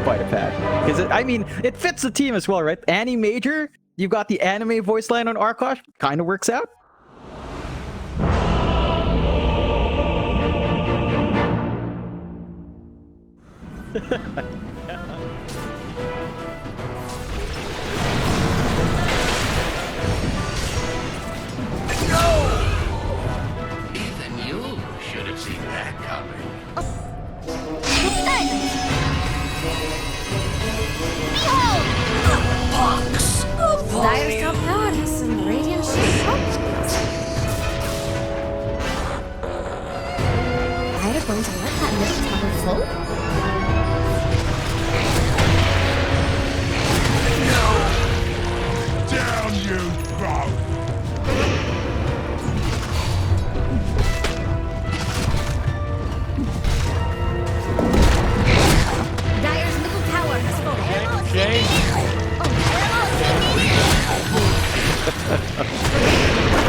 fighter pad. Because, I mean, it fits the team as well, right? Annie Major, you've got the anime voice line on Arkosh. Kind of works out. Even you should have seen that coming. Behold! A box of Dire's top tower has some radiant shit. Dire going to let that middle tower float? Down you go! Dire's middle tower has fallen. Jay.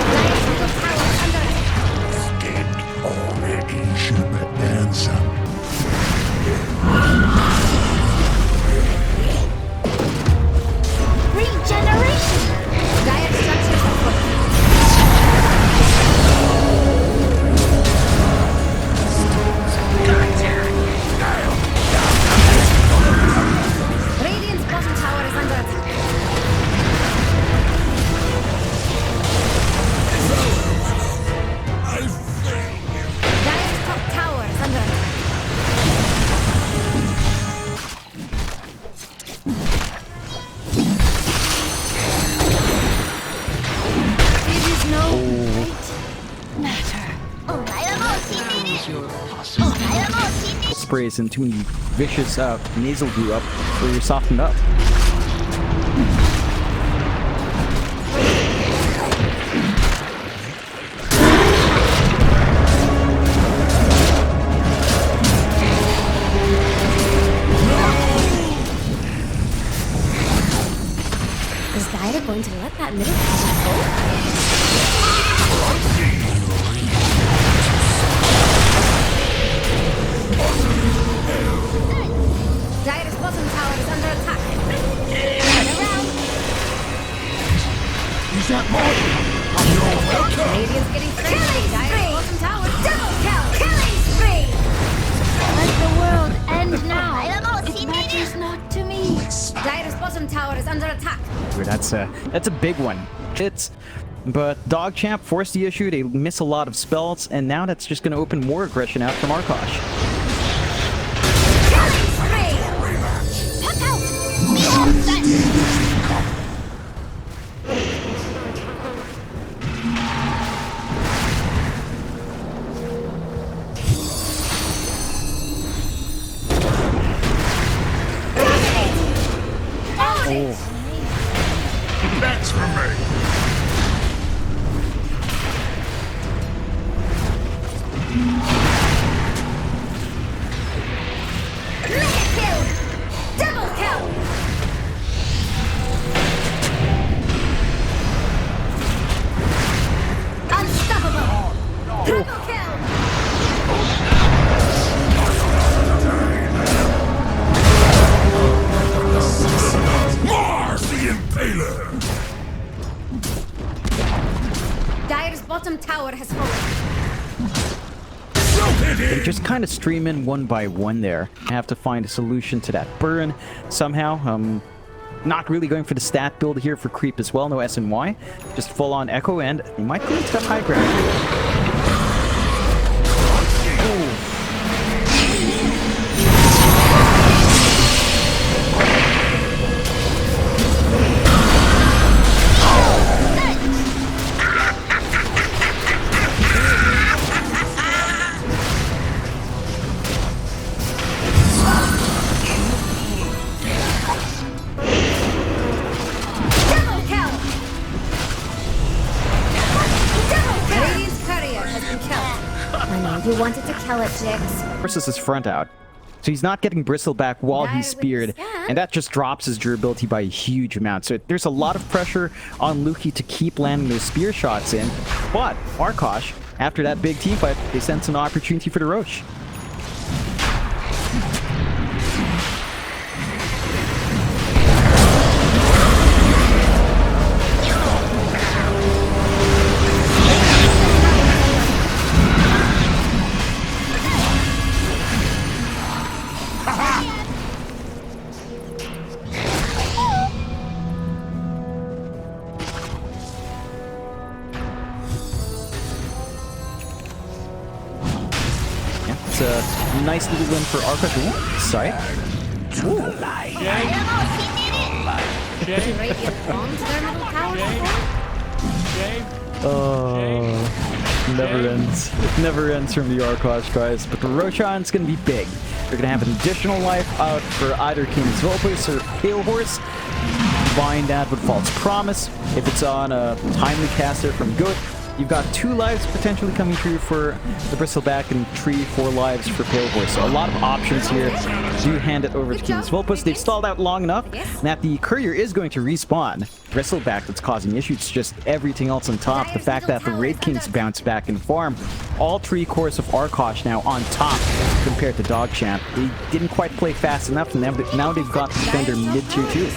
Dire's middle tower is under attack. Scared already, should answer. Regeneration! Dire structures are falling. Radiant's bottom tower is under attack. Dire's top tower is under attack. It is no great matter. Sprays into the vicious nasal glue up where you're softened up. Is Dire going to let that middle tower go? Dire's bottom tower is under attack. Turn around. Is that mine? You're welcome! Radiant's getting crazy. Dire's bottom tower. Double kill. Killing spree. Let the world end now. It matters not to me. Dire's bottom tower is under attack. That's a big one. But DogChamp forced the issue. They miss a lot of spells, and now that's just going to open more aggression out from Arkosh. Killing spree. Look out. Behold that. That's for me! Mega kill! Double kill! Unstoppable! Triple kill! Mars the Impaler! Dire's bottom tower has fallen. They just kind of stream in one by one there. I have to find a solution to that burn somehow. Not really going for the stat build here for creep as well. No S and Y. Just full on echo, and he might go into that high ground. Double kill! Radiant's courier has been killed. I know you wanted to kill it, Jix. Versus his front out. So he's not getting Bristleback while he's speared, and that just drops his durability by a huge amount. So there's a lot of pressure on Luki to keep landing those spear shots in. But Arkosh, after that big team fight, they sense an opportunity for the Roche. It's a nice little win for Arkosh. Ooh, sorry. Never ends. It never ends from the Arkosh, guys. But the Roshan's gonna be big. They're gonna have an additional life out for either Canus Vulpus or Pale Horse. Combine that with False Promise. If it's on a timely caster from G.O.A.T, you've got 2 lives potentially coming through for the Bristleback and 3-4 lives for Pale Horse. So a lot of options here. Do hand it over to Canus Vulpus. They've stalled out long enough that the courier is going to respawn. Bristleback that's causing issues, just everything else on top. The fact that the Raid Kings bounce back and farm. All 3 cores of Arkosh now on top compared to DogChamp. They didn't quite play fast enough, and now they've got to defend their mid-tier 2.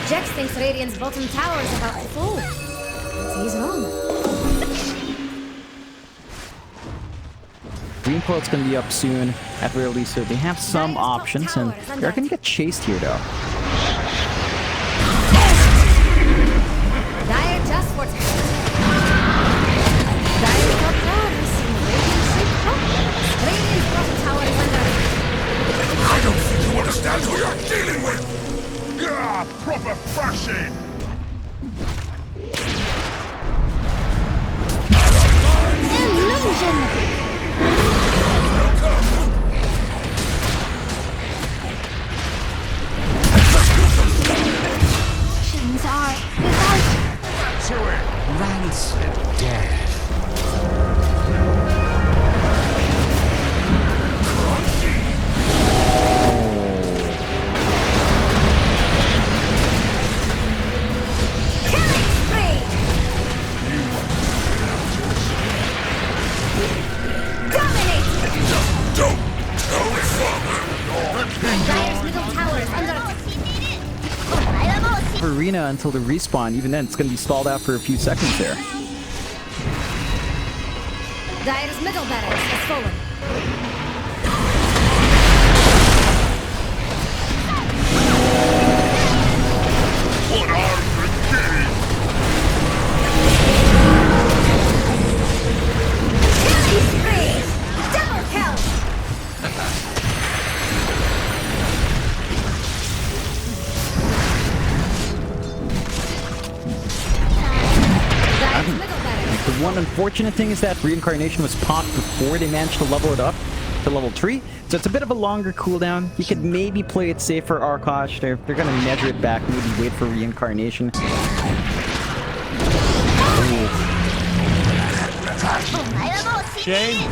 Jax thinks Radiant's bottom tower is about to fall. But he's wrong. Green Coil's going to be up soon at raylalisa. They have some options, and they're going to get chased here, though. Dire just what's Dire's top tower is seeing Radiant's ship fall. Radiant's bottom tower is under. I don't think you understand who you're dealing with! Yeah, proper thrashing! Illusion! Actions are without To it! Rancid death. killing spree! Dominate! Don't tell me father! Dire's middle tower is under. Arena until the respawn. Even then, it's going to be stalled out for a few seconds there. Dire's middle barracks has fallen. What are you kidding? Killing spree! Double kill! Dire's middle barracks. The one unfortunate thing is that Reincarnation was popped before they managed to level it up to level 3. So it's a bit of a longer cooldown. You could maybe play it safe for Arkosh. They're going to measure it back, maybe wait for Reincarnation. Shame.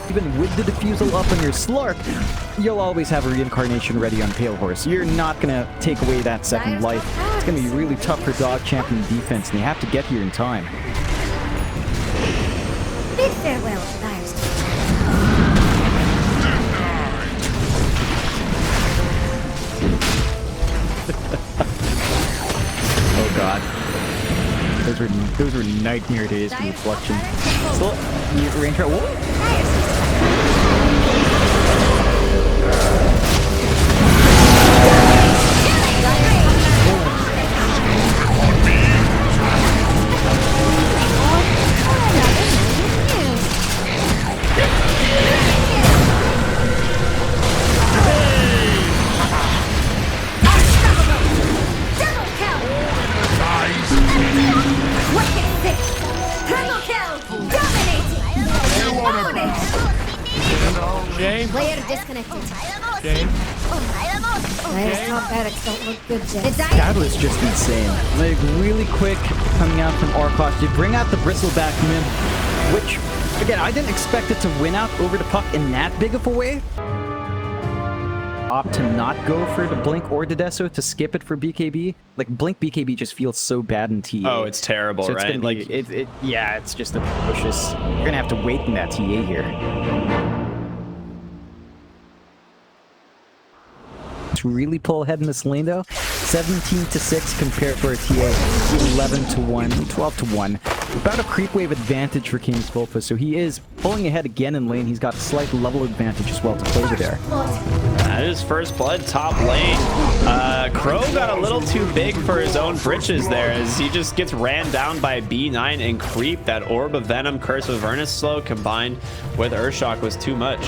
Even with the defusal up on your Slark, you'll always have a Reincarnation ready on Pale Horse. You're not going to take away that second life. It's going to be really tough for DogChamp in defense, and you have to get here in time. Bid farewell to Dire's tower. Oh god. Those were nightmare days for Reflection. Still, you range right. Whoa. Shame. Player disconnected. Shame. Dire's top barracks don't look good, Jax. That was just insane. Like, really quick coming out from Arkosh. They bring out the Bristleback mid, which, again, I didn't expect it to win out over the puck in that big of a way. Opt to not go for the Blink or the Deso, to skip it for BKB. Like, Blink BKB just feels so bad in TA. Oh, it's terrible, So it's right? gonna be, yeah, it's just atrocious. You're gonna have to wait in that TA here. to really pull ahead in this lane though. 17-6 compared for a TA. 11-1, 12-1. About a creep wave advantage for Canus Vulpus, so he is pulling ahead again in lane. He's got a slight level advantage as well to play with there. That is first blood top lane. Crow got a little too big for his own britches there as he just gets ran down by B9 and creep. That Orb of Venom, Curse of Avernus slow combined with Earthshock was too much.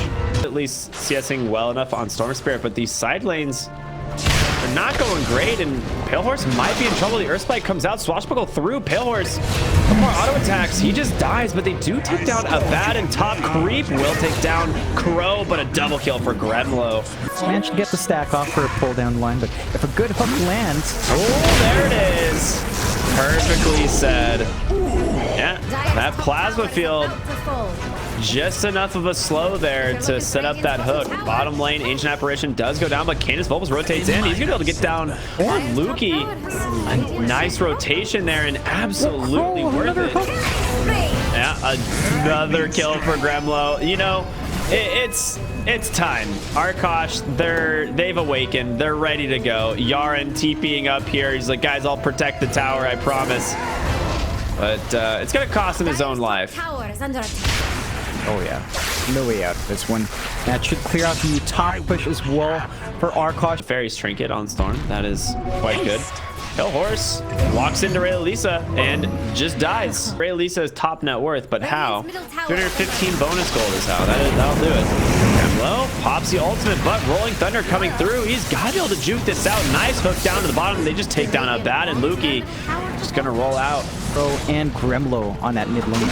At least CSing well enough on Storm Spirit, but these side lanes are not going great, and Pale Horse might be in trouble. The Earth Spike comes out, Swashbuckle through. Pale Horse, no more auto attacks. He just dies, but they do take down Abaddon. Top creep will take down Crow, but a double kill for Gremlo. Managed to get the stack off for a pull down line, but if a good hook lands... Oh, there it is. Perfectly said. Yeah, that plasma field, just enough of a slow there to set up that hook. Bottom lane, Ancient Apparition does go down, but Canus Vulpus rotates in. He's gonna be able to get down on Luki. A nice rotation there and absolutely worth it. Yeah, another kill for Gremlo. You know, it's time. Arkosh, they've awakened. They're ready to go. Yarin TPing up here. He's like, guys, I'll protect the tower, I promise. But it's gonna cost him his own life. Oh yeah, no way out of this one. That should clear out the top push as well for Arkosh. Fairy's Trinket on Storm. That is quite good. Pale Horse walks into raylalisa and just dies. Raylalisa is top net worth, but how? 215 bonus gold is how. That'll do it. Gremlo pops the ultimate, but Rolling Thunder coming through. He's got to be able to juke this out. Nice hook down to the bottom. They just take down Abaddon and Luki. Just gonna roll out. Crow and Gremlo on that mid lane.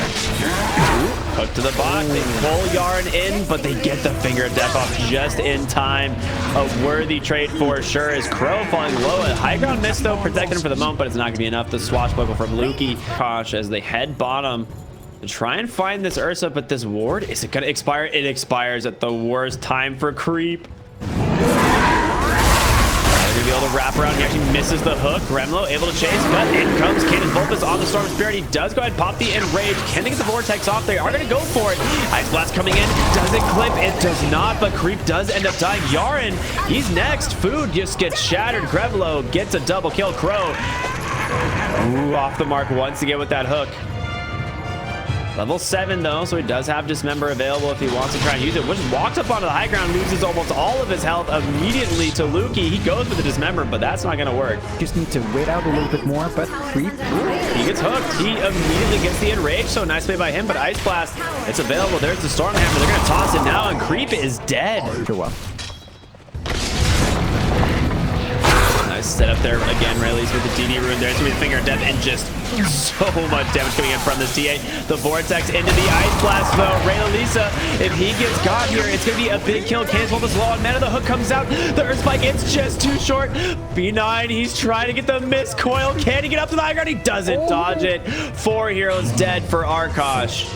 Hook to the bot. They pull Yarn in, but they get the Finger of Death off just in time. A worthy trade for sure is Crow falling low. A high ground miss though, protecting him for the moment, but it's not gonna be enough. The swashbuckle from Luki. Kosh as they head bottom to try and find this Ursa, but this ward, is it gonna expire? It expires at the worst time for creep. Gonna be able to wrap around. He actually misses the hook. Gremlo able to chase, but in comes Canus Vulpus on the Storm Spirit. He does go ahead and pop the Enrage. Can they get the Vortex off? They are going to go for it. Ice Blast coming in. Does it clip? It does not, but Creep does end up dying. Yarin, he's next. Food just gets shattered. Gremlo gets a double kill. Crow, ooh, off the mark once again with that hook. Level 7 though, so he does have Dismember available if he wants to try and use it. Which walks up onto the high ground, loses almost all of his health immediately to Luki. He goes for the Dismember, but that's not going to work. Just need to wait out a little bit more, but Creep, he gets hooked. He immediately gets the Enrage, so nice play by him, but Ice Blast, it's available. There's the Storm Hammer. They're going to toss it now, and Creep is dead. Sure well. Nice set up there again. Rayleigh with the DD rune. There's going to be the Finger of Death and just so much damage coming in from this TA. The Vortex into the Ice Blast though. raylalisa, if he gets got here, it's going to be a big kill. Canus Vulpus low on mana. The hook comes out. The Earth Spike, it's just too short. B9, he's trying to get the Mist Coil. Can he get up to the high ground? He doesn't dodge it. 4 heroes dead for Arkosh.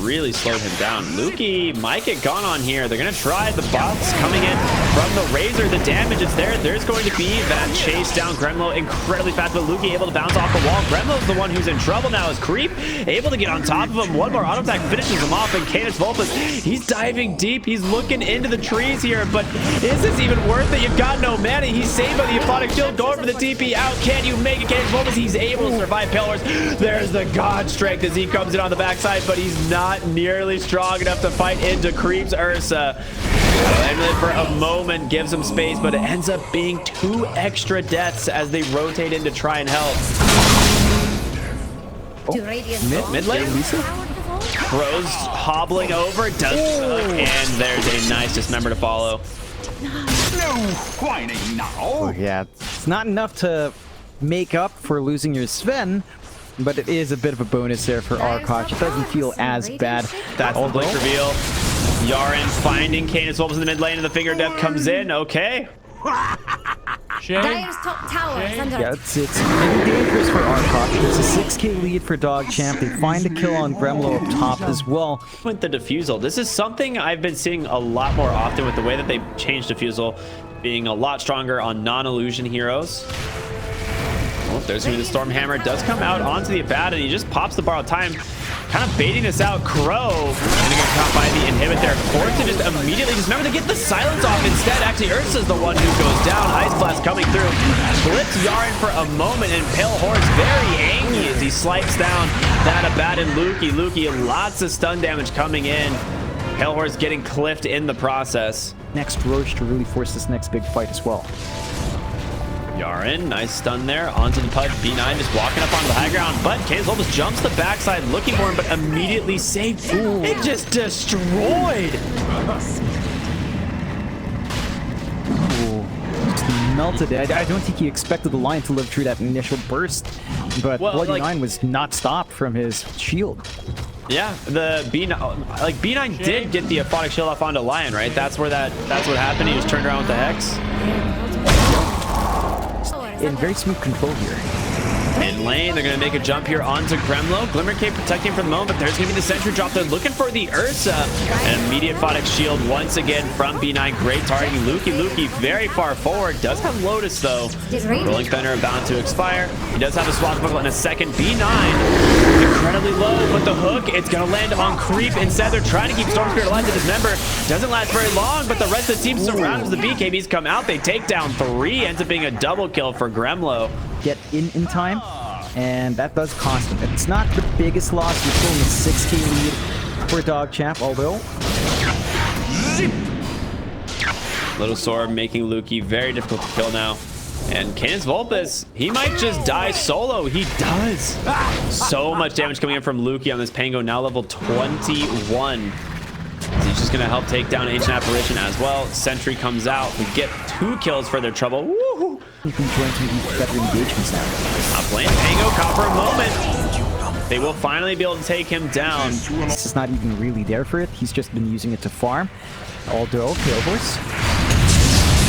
Really slowed him down. Luki might get gone on here. They're going to try. The bots coming in from the Razor. The damage is there. There's going to be that chase down Gremlo incredibly fast, but Luki able to bounce off the wall. Gremlo's the one who's in trouble now as Creep able to get on top of him. One more auto attack finishes him off, and Canus Vulpus, he's diving deep. He's looking into the trees here, but is this even worth it? You've got no mana. He's saved by the Aphotic Shield, going for the TP out. Can you make it, Canus Vulpus? He's able to survive Pale Horse. There's the God Strength as he comes in on the backside, but he's not nearly strong enough to fight into Creep's Ursa. Emulate for a moment gives him space, but it ends up being 2 extra deaths as they rotate in to try and help. Mid lane, Crow's hobbling over, does hook, and there's a nice Dismember to follow. No whining now. Oh yeah, it's not enough to make up for losing your Sven, but it is a bit of a bonus there for Arkosh. It doesn't feel as bad. That's the blink reveal. Yarin finding Canus Vulpus in the mid lane, and the Finger of Death comes in. Okay. Dire's top tower is under Yeah, it's really dangerous for Arkosh. It's a 6k lead for DogChamp. They find a kill on Gremlo up top as well. With the Diffusal, this is something I've been seeing a lot more often with the way that they changed Diffusal, being a lot stronger on non-illusion heroes. Oh, there's going to be the Storm Hammer. Does come out onto the Abaddon. He just pops the borrowed time. kind of baiting this out. Crow gonna get caught by the inhibit there. Forced to just immediately just remember to get the silence off instead. Actually, Ursa's the one who goes down. Ice Blast coming through. Blitz Yaren for a moment, and Pale Horse very angry as he slices down that abandoned Luki. Luki, lots of stun damage coming in. Pale Horse getting cliffed in the process. Next Roche to really force this next big fight as well. Yaren, nice stun there. Onto the pud. B9 just walking up onto the high ground, but Canus Vulpus jumps the backside looking for him, but immediately saved. It just destroyed. Melted it. I don't think he expected the line to live through that initial burst, but Bloody Nine was not stopped from his shield. Yeah, the B9, like B9 did get the aphotic shield off onto Lion, right? That's what happened. He was turned around with the Hex. In very smooth control here. In lane, they're going to make a jump here onto Gremlo. Glimmer Cape protecting for the moment, but there's going to be the sentry drop. They're looking for the Ursa. An immediate aphotic shield once again from B9. Great targeting. Luki very far forward. Does have Lotus though. Rolling Thunder about to expire. He does have a swashbuckle in a second. B9 incredibly low, but the hook, it's going to land on Creep. Instead, they're trying to keep Storm Spirit alive to dismember. Doesn't last very long, but the rest of the team surrounds the BKBs come out. They take down 3. Ends up being a double kill for Gremlo. Get in time, and that does cost him. It's not the biggest loss. You're pulling a 6k lead for DogChamp, although Little Sword making Luki very difficult to kill now. And Canus Vulpus, he might just die solo. He does. So much damage coming in from Luki on this Pango, now level 21. He's just going to help take down Ancient Apparition as well. Sentry comes out. We get 2 kills for their trouble. Woohoo! you can join some of these better engagements now. Playing Pango Cop for a moment. They will finally be able to take him down. This is not even really there for it. He's just been using it to farm. Although, Pale Horse.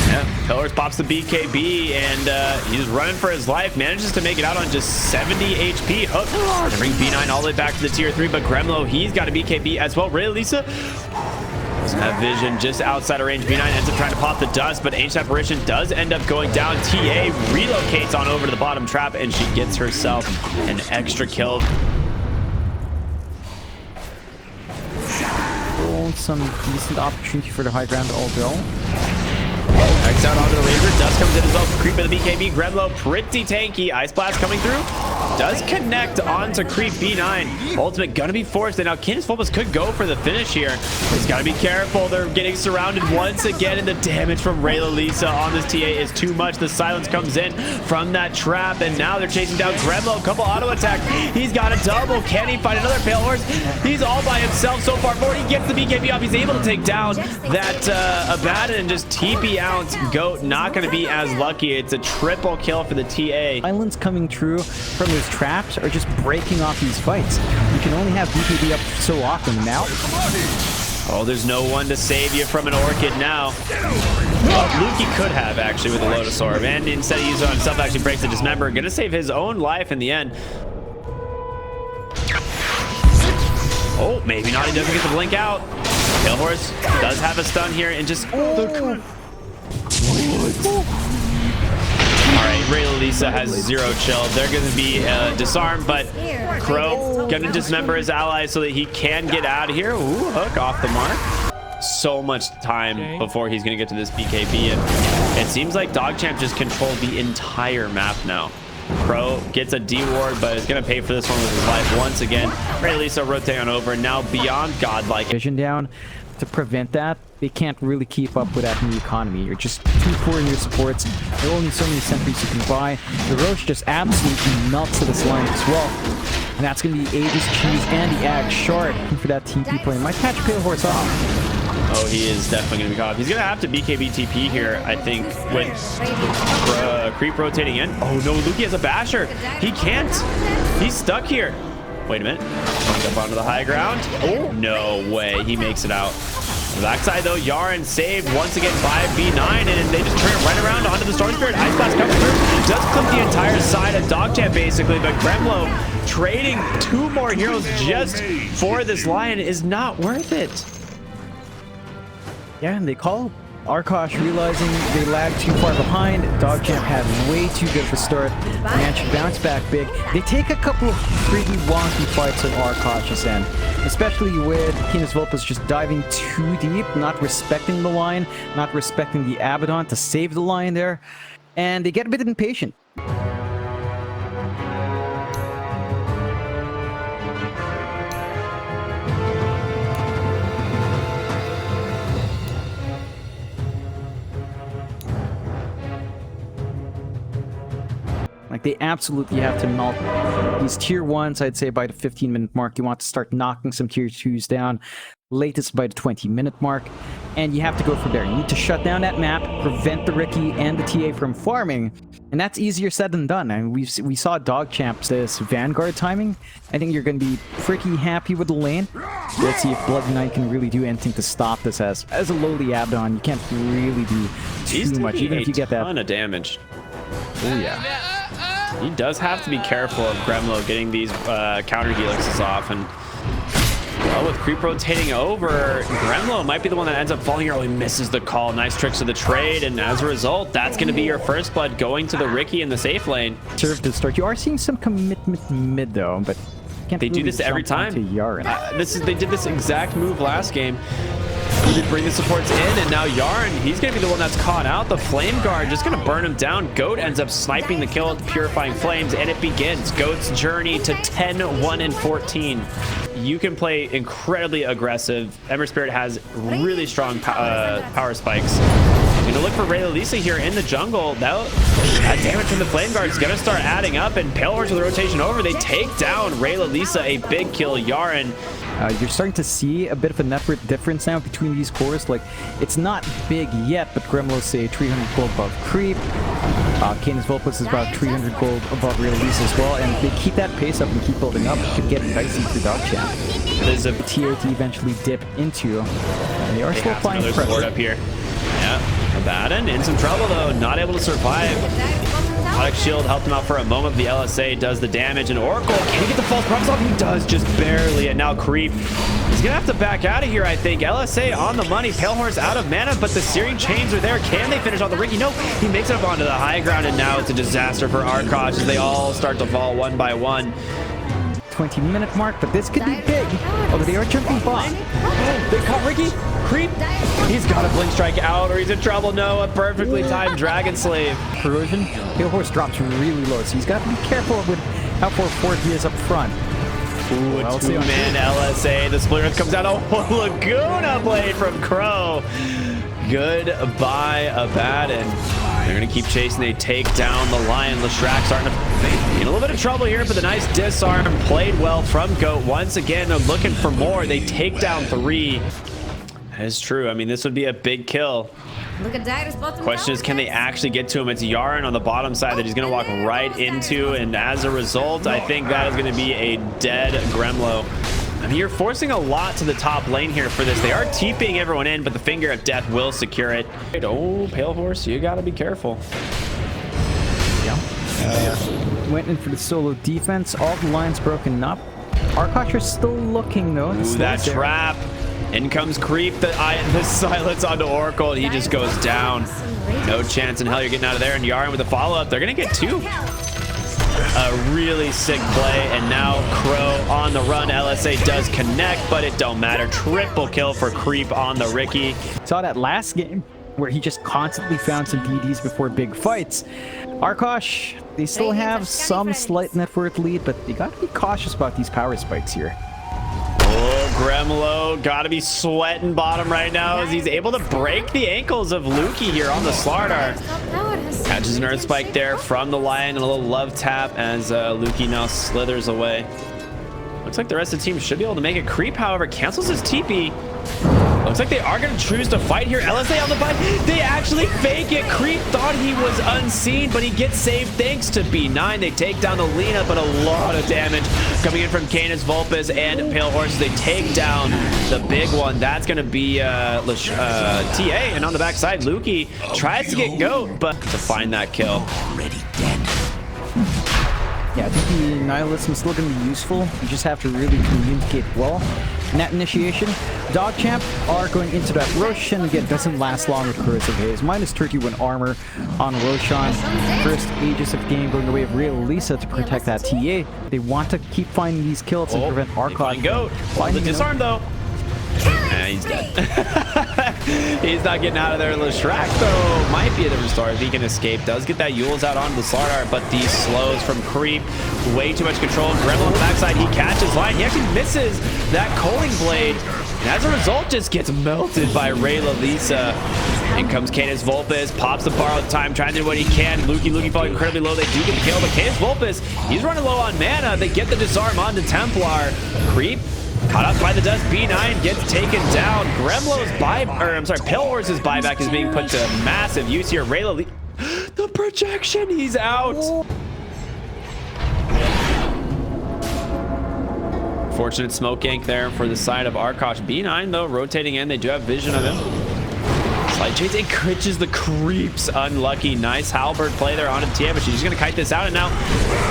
Yeah, Pale Horse pops the BKB, and he's running for his life. Manages to make it out on just 70 HP. Hook to bring B9 all the way back to the tier 3, but Gremlo, he's got a BKB as well. raylalisa doesn't have vision, just outside of range. B9 ends up trying to pop the dust, but Ancient Apparition does end up going down. TA relocates on over to the bottom trap, and she gets herself an extra kill. Some decent opportunity for the high ground, although. X out onto the Razor. Dust comes in as well. Creep of the BKB. Gremlo pretty tanky. Ice Blast coming through. Does connect onto Creep B9. Ultimate gonna be forced. And now Canus Vulpus could go for the finish here. He's gotta be careful. They're getting surrounded once again. And the damage from raylalisa on this TA is too much. The silence comes in from that trap. And now they're chasing down Gremlo. A couple auto attack. He's got a double. Can he find another Pale Horse? He's all by himself so far forward. He gets the BKB off. He's able to take down that Abaddon and just TP out. G.O.A.T not going to be as lucky. It's a triple kill for the TA. Islands coming through from those traps are just breaking off these fights. You can only have BKB up so often now. Oh, there's no one to save you from an Orchid now. Well, Luki could have actually with the Lotus Orb, and instead of using it on himself, actually breaks the Dismember. Going to save his own life in the end. Oh, maybe not. He doesn't get the blink out. Pale Horse does have a stun here, and just Alright, raylalisa has 0 chill. They're going to be disarmed, but Crow going to dismember his ally so that he can get out of here. Ooh, hook off the mark. So much time before he's going to get to this BKB, and it seems like DogChamp just controlled the entire map now. Crow gets a D-ward, but is going to pay for this one with his life once again. raylalisa rotating on over, now beyond godlike. Vision down. To prevent that, they can't really keep up with that new economy. You're just too poor in your supports. There are only so many sentries you can buy. The Roche just absolutely melts to this line as well. And that's going to be Aegis, Cheese, and the Ag Shard for that TP play. Might catch Pale Horse off. Oh, he is definitely going to be caught off. He's going to have to BKB TP here, I think, with Creep rotating in. Oh, no, Luki has a Basher. He can't. He's stuck here. Wait a minute. Up onto the high ground. Oh, no way. He makes it out. On the backside, though, Yaren saved once again by B9, and they just turn it right around onto the Storm Spirit. Ice Blast comes through. Does clip the entire side of DogChamp, basically, but Gremlo trading 2 more heroes just for this Lion is not worth it. Yeah, and they call Arkosh realizing they lagged too far behind. DogChamp had way too good of a start. And should bounce back big. They take a couple of pretty wonky fights on Arkosh's end, especially with Canus Vulpus just diving too deep, not respecting the line, not respecting the Abaddon to save the line there, and they get a bit impatient. Like, they absolutely have to melt these tier 1s, I'd say, by the 15-minute mark. You want to start knocking some tier 2s down, latest by the 20-minute mark. And you have to go from there. You need to shut down that map, prevent the Ricky and the TA from farming. And that's easier said than done. I mean, we saw DogChamp this Vanguard timing. I think you're going to be pretty happy with the lane. Let's see if Bloody Knight can really do anything to stop this. As a lowly Abaddon, you can't really do too much, even if you get that. Ton of damage. Oh, yeah. He does have to be careful of Gremlo getting these counter helixes off, and well, with creep rotating over, Gremlo might be the one that ends up falling here. Oh, he misses the call. Nice tricks of the trade, and as a result, that's going to be your first blood going to the Ricky in the safe lane. Serve to start. You are seeing some commitment mid though, but can't they really do this every time. They did this exact move last game. He did bring the supports in, and now Yarn, he's going to be the one that's caught out. The Flame Guard just going to burn him down. G.O.A.T ends up sniping the kill with the Purifying Flames, and it begins. G.O.A.T's journey to 10, 1, and 14. You can play incredibly aggressive. Ember Spirit has really strong power spikes. You're going to look for raylalisa here in the jungle. That damage from the Flame Guard is going to start adding up, and Pale Horse with the rotation over. They take down raylalisa, a big kill. Yarn. You're starting to see a bit of a net worth difference now between these cores. Like, it's not big yet, but Gremlo's say 300 gold above creep. Canus Vulpus is about 300 gold above raylalisa as well, and they keep that pace up and keep building up. It could get dicey for DogChamp. There's a TA to eventually dip into. They are still flying pressure up here. Yeah, Abaddon in some trouble though, not able to survive. Onyx Shield helped him out for a moment. The LSA does the damage, and Oracle, can he get the false promise off? He does, just barely, and now Creep. He's gonna have to back out of here, I think. LSA on the money, Pale Horse out of mana, but the Searing Chains are there. Can they finish on the Ricky? No, he makes it up onto the high ground, and now it's a disaster for Arkosh as they all start to fall one by one. 20-minute mark, but this could be big. Although they are jumping bomb. They caught Ricky. Creep. He's got a blink strike out, or he's in trouble. No, a perfectly timed Dragon Slave. Corrosion. Pale Horse drops really low, so he's got to be careful with how far forward he is up front. Ooh, a two-man LSA. The Splinter comes out. Oh, Laguna blade from Crow. Goodbye, Abaddon. They're going to keep chasing. They take down the Lion. Leshrac starting to in a little bit of trouble here, but the nice disarm played well from G.O.A.T. Once again, they're looking for more. They take down 3. That is true. I mean, this would be a big kill. Look at Dagger's bottom. Question is, can they actually get to him? It's Yarn on the bottom side that he's going to walk right into, and as a result, I think that is going to be a dead Gremlo. I mean, you're forcing a lot to the top lane here for this. They are TPing everyone in, but the Finger of Death will secure it. Oh, Pale Horse, you got to be careful. Yeah. Went in for the solo defense. All the lines broken up. Arkosh are still looking, though. Ooh, that trap. In comes Creep, the silence onto Oracle, and he just goes down. No chance in hell you're getting out of there, and Yarn with a follow-up. They're going to get 2. A really sick play, and now Crow on the run. LSA does connect, but it don't matter. Triple kill for Creep on the Ricky. Saw that last game where he just constantly found some DDs before big fights. Arkosh, they still have some slight net worth lead, but you got to be cautious about these power spikes here. Oh, Gremlo got to be sweating bottom right now as he's able to break the ankles of Luki here on the Slardar. Catches an Earth Spike there from the Lion, and a little love tap as Luki now slithers away. Looks like the rest of the team should be able to make it. Creep, however, cancels his TP. Looks like they are going to choose to fight here. LSA on the fight. They actually fake it. Creep thought he was unseen, but he gets saved thanks to B9. They take down the Lina, but a lot of damage coming in from Canus, Vulpus, and Pale Horse. They take down the big one. That's going to be TA. And on the backside, Luki tries to get G.O.A.T, but to find that kill. Already dead. Yeah, I think the Nihilism is still going to be useful. You just have to really communicate well. Net initiation. DogChamp are going into that Roshan. Again, doesn't last long with Corrosive Haze. Minus 31 armor on Roshan. First Aegis of game going away of raylalisa to protect that TA. They want to keep finding these kills and prevent Arkosh. Go. The disarm though. Nah, he's dead. He's not getting out of there. Shrek, though, might be a different story if he can escape. Does get that Yules out onto the Slardar, but these slows from Creep. Way too much control. Gremlo on the backside. He catches line. He actually misses that Culling Blade. And as a result, just gets melted by raylalisa. In comes Canus Vulpus. Pops the borrowed time, trying to do what he can. Luki falling incredibly low. They do get the kill, but Canus Vulpus, he's running low on mana. They get the disarm onto Templar. Creep. Caught up by the dust. B9 gets taken down. Gremlo's Pale Horse's buyback is being put to massive use here. raylalisa, the projection, he's out. Fortunate smoke gank there for the side of Arkosh. B9 though rotating in. They do have vision of him. Slide chains, it critches the Creeps. Unlucky. Nice halberd play there onto TA, but she's just gonna kite this out. And now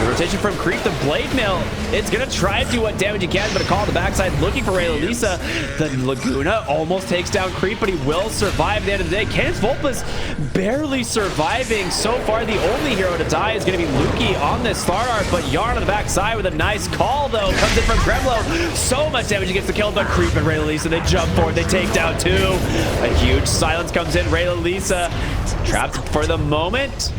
the rotation from Creep, the blade mail, it's gonna try to do what damage it can, but a call on the backside looking for raylalisa. The Laguna almost takes down Creep, but he will survive at the end of the day. Canus Vulpus barely surviving. So far, the only hero to die is gonna be Luki on this Slardar, but Yarn on the backside with a nice call though. Comes in from Gremlo. So much damage against the kill, but Creep and raylalisa, they jump forward, they take down two. A huge silence comes in. raylalisa trapped for the moment.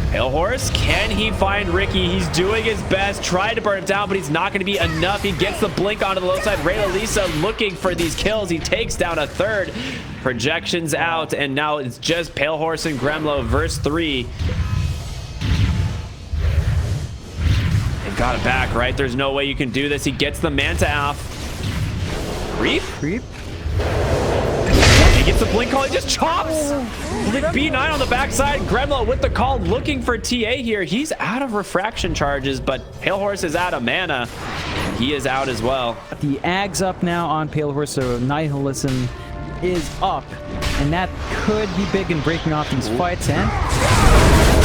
Pale Horse, can he find Ricky? He's doing his best, trying to burn him down, but he's not going to be enough. He gets the blink onto the low side. raylalisa looking for these kills. He takes down a third. Projections out, and now it's just Pale Horse and Gremlo verse 3. They've got it back, right? There's no way you can do this. He gets the Manta off. Creep? He gets the blink call. He just chops. B9 on the backside. Gremlo with the call, looking for TA here. He's out of refraction charges, but Pale Horse is out of mana. He is out as well. The Ag's up now on Pale Horse, so Nihilism is up, and that could be big in breaking off these fights. And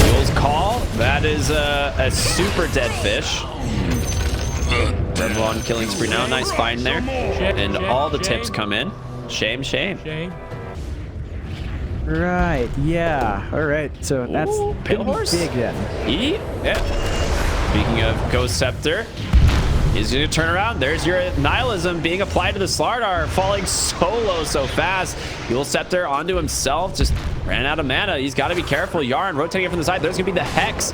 Jules call. That is a super dead fish. Gremlo on killing spree now. Nice find there, and all the tips come in. Shame. Right, yeah. All right, so that's Pale Horse big then. Speaking of Ghost Scepter, he's going to turn around. There's your Nihilism being applied to the Slardar, falling so low so fast. Dual Scepter onto himself, just ran out of mana. He's got to be careful. Yarn rotating it from the side. There's going to be the Hex.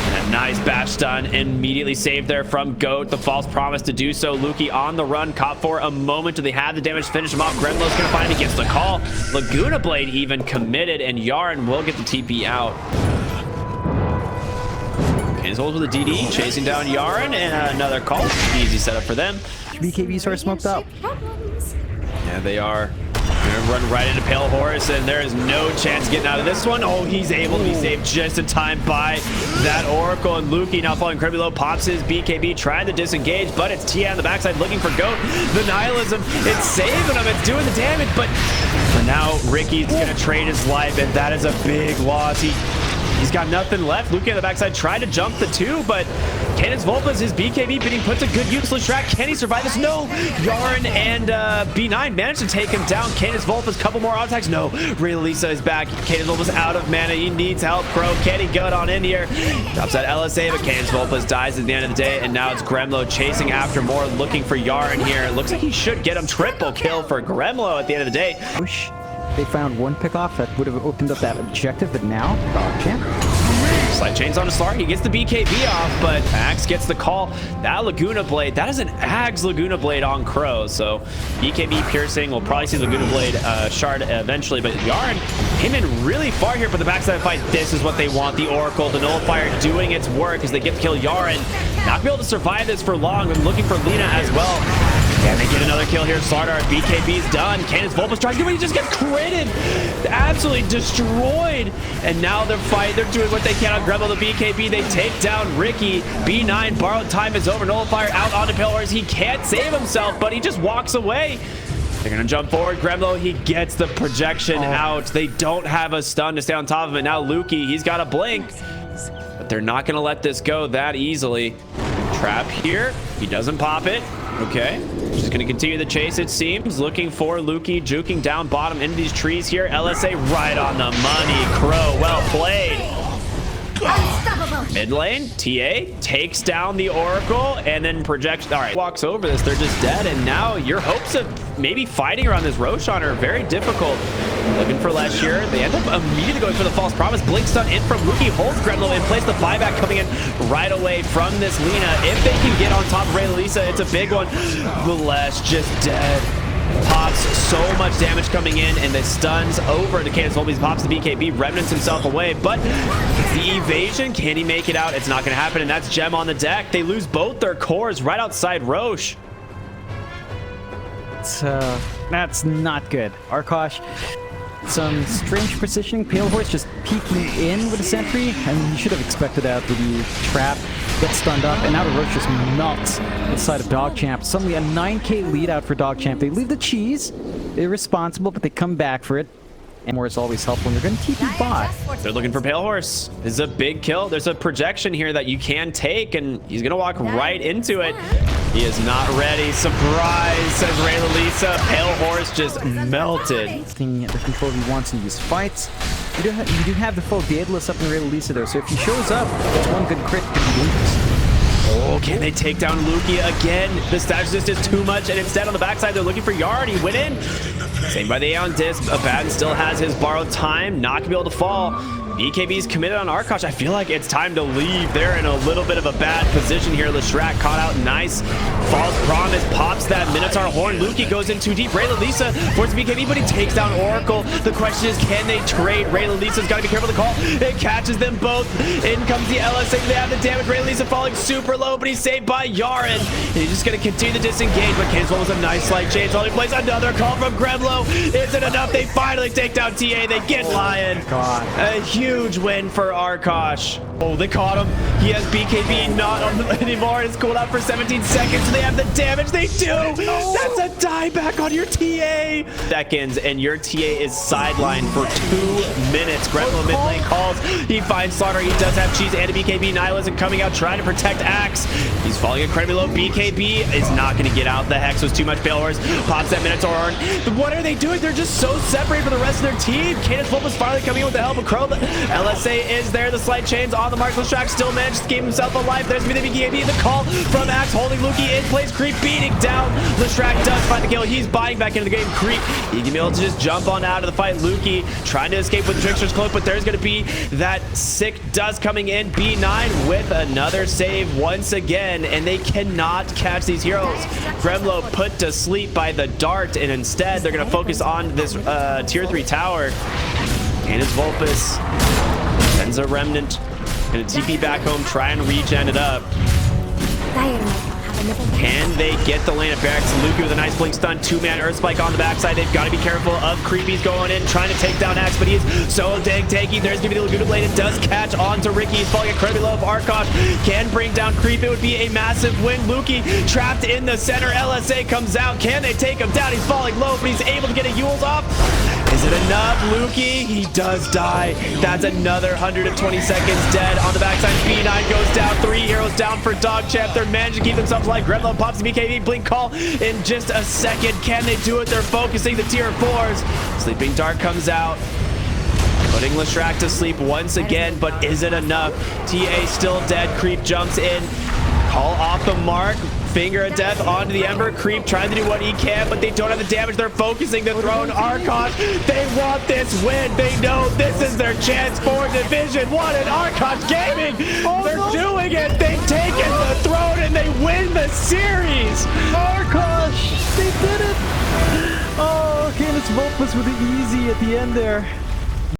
And a nice bash stun immediately saved there from G.O.A.T. The false promise to do so. Luki on the run, caught for a moment. Do they have the damage to finish him off? Gremlo's going to find him. He gets the call. Laguna Blade even committed, and Yarn will get the TP out. Canus holds with a DD, chasing down Yarn, and another call. Easy setup for them. BKBs are smoked up. Yeah, they are. Gonna run right into Pale Horse, and there is no chance getting out of this one. Oh, he's able to be saved just in time by that Oracle, and Luki now falling incredibly low, pops his BKB, trying to disengage, but it's Tia on the backside looking for G.O.A.T. The Nihilism, it's saving him, it's doing the damage, but for now, Ricky's gonna trade his life, and that is a big loss. He's got nothing left. Luki on the backside tried to jump the two, but Canus Vulpus, his BKB being put to good use. Track, can he survive this? No. Yarn and B9 managed to take him down. Canus Vulpus, couple more auto attacks. No. raylalisa is back. Canus Vulpus out of mana. He needs help. Crow, can he get on in here? Drops that LSA, but Canus Vulpus dies at the end of the day, and now it's Gremlo chasing after more, looking for Yarn here. It looks like he should get him. Triple kill for Gremlo at the end of the day. They found one pick off that would have opened up that objective, but now DogChamp. Slide chains on a Slar. He gets the BKB off, but Axe gets the call. That Laguna Blade, that is an Axe Laguna Blade on Crow. So BKB piercing. We'll probably see Laguna Blade shard eventually, but Yarn came in really far here for the backside of the fight. This is what they want. The Oracle, the Nullifier doing its work as they get to kill Yarn. Not gonna be able to survive this for long. I'm looking for Lina as well. And they get another kill here. Slardar, BKB's done. Canus Vulpus trying to do it. He just gets critted. Absolutely destroyed. And now they're doing what they can on Gremlo, the BKB. They take down Ricky. B9, borrowed time is over. Nullifier out onto Pale Horse. He can't save himself, but he just walks away. They're going to jump forward. Gremlo, he gets the projection out. They don't have a stun to stay on top of it. Now Luki, he's got a blink. But they're not going to let this go that easily. Trap here. He doesn't pop it. Okay, she's going to continue the chase, it seems. Looking for Luki, juking down bottom into these trees here. LSA right on the money. Crow, well played. Unstoppable. Mid lane, TA takes down the Oracle and then projects. All right, walks over this. They're just dead. And now your hopes of maybe fighting around this Roshan are very difficult. Looking for last year. They end up immediately going for the false promise. Blink stun in from Luki, holds Gremlo in place. The buyback coming in right away from this Lina. If they can get on top of raylalisa, it's a big one. The Lash just dead. Pops so much damage coming in, and the stuns over to Canus. Vulpus pops the BKB, remnants himself away, but the evasion, can he make it out? It's not going to happen, and that's Gem on the deck. They lose both their cores right outside Roche. That's not good. Arkosh, some strange precision. Pale Horse just peeking in with a sentry, and you should have expected that with the trap. Gets stunned up, and now the Roche just melts inside of DogChamp. Suddenly a 9k lead out for DogChamp. They leave the cheese. They're responsible, but they come back for it. And more is always helpful. They're going to TP bot. They're looking for Pale Horse. This is a big kill. There's a projection here that you can take, and he's going to walk right into it. He is not ready. Surprise, says raylalisa. Pale Horse just melted. The control he wants in these fights. You do have the full Daedalus up in raylalisa though, so if he shows up, it's one good crit to Vulpus. Oh, can they take down Luki again? The status resist is too much, and instead on the backside, they're looking for Yard. He went in. Saved by the Aeon Disc. Abaddon still has his borrowed time. Not going to be able to fall. BKB's committed on Arkosh. I feel like it's time to leave. They're in a little bit of a bad position here. Leshrac caught out nice. False promise. Pops that Minotaur horn. Luki goes in too deep. raylalisa forces BKB, but he takes down Oracle. The question is, can they trade? raylalisa's got to be careful to call. It catches them both. In comes the LSA. They have the damage. raylalisa falling super low, but he's saved by Yaren. And he's just going to continue to disengage, but Canus was a nice slight change. Only plays another call from Gremlo. Isn't enough. They finally take down TA. They get Lion. God. A huge win for Arkosh. Oh, they caught him. He has BKB not on anymore. It's cooled out for 17 seconds. They have the damage. They do. That's a dieback on your TA. Seconds, and your TA is sidelined for 2 minutes. Gremlo mid lane calls. He finds Slaughter. He does have cheese and a BKB. Nihilism coming out, trying to protect Axe. He's falling incredibly low. BKB is not going to get out. The Hex was too much. Pale Horse pops that Minotaur. What are they doing? They're just so separated from the rest of their team. Canus Vulpus finally coming in with the help of Crow. LSA is there. The slight chains on the mark. Leshrac still managed to keep himself alive. There's the BKB. The call from Axe holding Luki in place. Creep beating down. Leshrac does find the kill. He's buying back into the game. Creep. He can be able to just jump on out of the fight. Luki trying to escape with the Trickster's Cloak, but there's going to be that sick dust coming in. B9 with another save once again, and they cannot catch these heroes. Gremlo put to sleep by the dart, and instead they're going to focus on this tier 3 tower. Canus Vulpus sends a remnant. Gonna TP back home, try and regen it up. Can they get the lane of barracks? Luki with a nice blink stun, 2-man Earth Spike on the backside. They've got to be careful of Creepy's going in, trying to take down Axe, but he's so dang tanky. There's gonna be the Laguna Blade. It does catch on to Ricky. He's falling incredibly low. If Arkosh can bring down Creep, it would be a massive win. Luki trapped in the center. LSA comes out. Can they take him down? He's falling low, but he's able to get a Yule's off. Is it enough? Luki, he does die. That's another 120 seconds dead. On the backside, B9 goes down. 3 heroes down for DogChamp. They're managing to keep themselves alive. Gremlo pops the BKB. Blink call in just a second. Can they do it? They're focusing the tier 4s. Sleeping Dart comes out, putting Leshrac to sleep once again, but is it enough? TA still dead. Creep jumps in. Call off the mark. Finger of death onto the Ember. Creep trying to do what he can, but they don't have the damage. They're focusing the throne. Arkosh, they want this win. They know this is their chance for Division 1 and Arkosh Gaming. They're doing it. They've taken the throne and they win the series. Arkosh, they did it. Oh, Canus Vulpus with the easy at the end there.